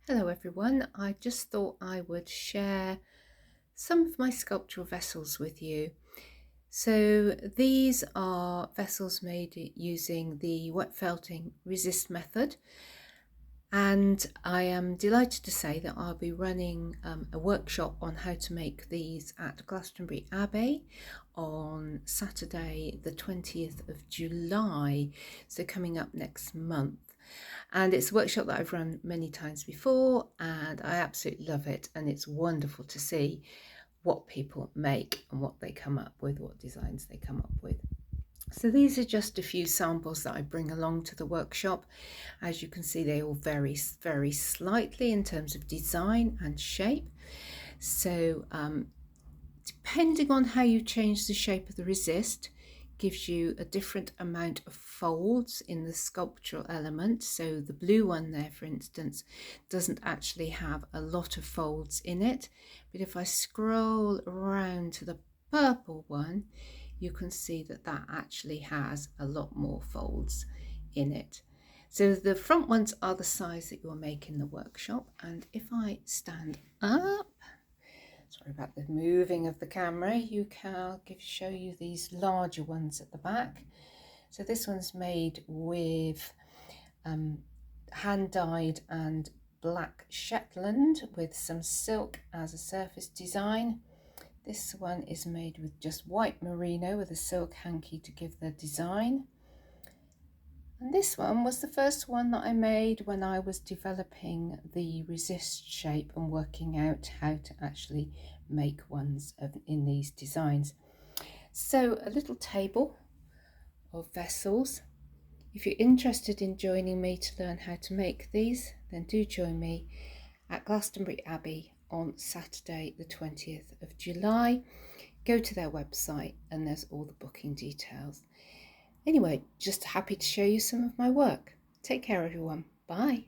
Hello everyone, I just thought I would share some of my sculptural vessels with you. So these are vessels made using the wet felting resist method, and I am delighted to say that I'll be running a workshop on how to make these at Glastonbury Abbey on Saturday the 20th of July, so coming up next month. And it's a workshop that I've run many times before and I absolutely love it, and it's wonderful to see what people make and what they come up with, what designs they come up with. So these are just a few samples that I bring along to the workshop. As you can see, they all vary very slightly in terms of design and shape. So depending on how you change the shape of the resist, gives you a different amount of folds in the sculptural element. So the blue one there, for instance, doesn't actually have a lot of folds in it, but if I scroll around to the purple one, you can see that that actually has a lot more folds in it. So the front ones are the size that you'll make in the workshop, and if I stand up, sorry about the moving of the camera, I'll show you these larger ones at the back. So this one's made with hand dyed and black Shetland with some silk as a surface design. This one is made with just white merino with a silk hanky to give the design. And this one was the first one that I made when I was developing the resist shape and working out how to actually make ones in these designs. So a little table of vessels. If you're interested in joining me to learn how to make these, then do join me at Glastonbury Abbey on Saturday the 20th of July. Go to their website and there's all the booking details. Anyway, just happy to show you some of my work. Take care everyone. Bye.